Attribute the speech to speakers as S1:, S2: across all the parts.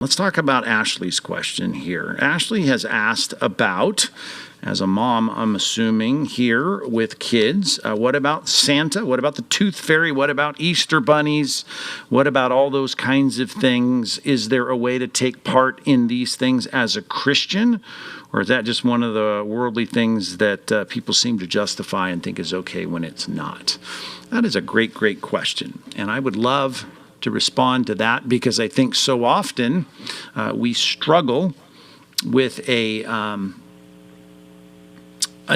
S1: Let's talk about Ashley's question here. Ashley has asked about, as a mom, I'm assuming, here with kids, what about Santa? What about the Tooth Fairy? What about Easter bunnies? What about all those kinds of things? Is there a way to take part in these things as a Christian? Or is that just one of the worldly things that people seem to justify and think is okay when it's not? That is a great, great question. And I would love to respond to that, because I think so often we struggle with an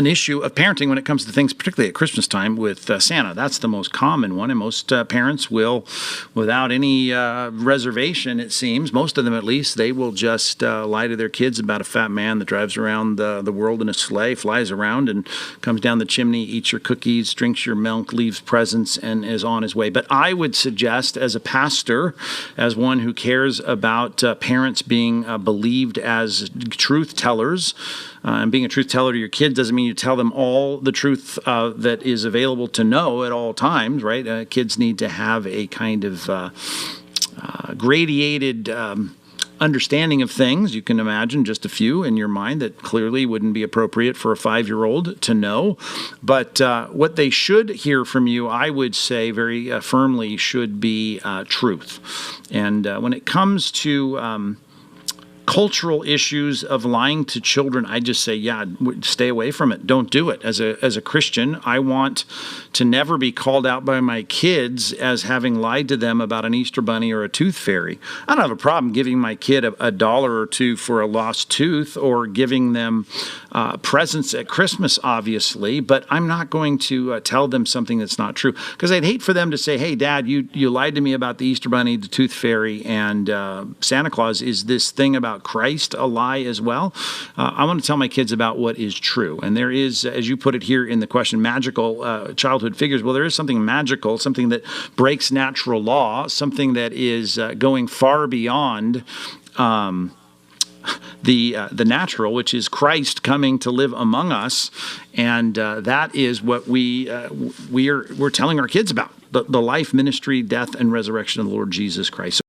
S1: issue of parenting when it comes to things, particularly at Christmas time with Santa. That's the most common one, and most parents will, without any reservation, it seems, most of them at least, they will just lie to their kids about a fat man that drives around the world in a sleigh, flies around and comes down the chimney, eats your cookies, drinks your milk, leaves presents, and is on his way. But I would suggest, as a pastor, as one who cares about parents being believed as truth tellers, and being a truth teller to your kids doesn't mean you tell them all the truth that is available to know at all times, right? Kids need to have a kind of gradated understanding of things. You can imagine just a few in your mind that clearly wouldn't be appropriate for a 5-year-old to know. But what they should hear from you, I would say very firmly, should be truth. And when it comes to cultural issues of lying to children, I just say, stay away from it. Don't do it. As a Christian, I want to never be called out by my kids as having lied to them about an Easter bunny or a tooth fairy. I don't have a problem giving my kid a dollar or two for a lost tooth, or giving them presents at Christmas, obviously, but I'm not going to tell them something that's not true, because I'd hate for them to say, hey, Dad, you lied to me about the Easter bunny, the tooth fairy, and Santa Claus. Is this thing about Christ a lie as well? I want to tell my kids about what is true. And there is, as you put it here in the question, magical childhood figures. Well, there is something magical, something that breaks natural law, something that is going far beyond the natural, which is Christ coming to live among us, and that is what we're telling our kids about: the life, ministry, death, and resurrection of the Lord Jesus Christ.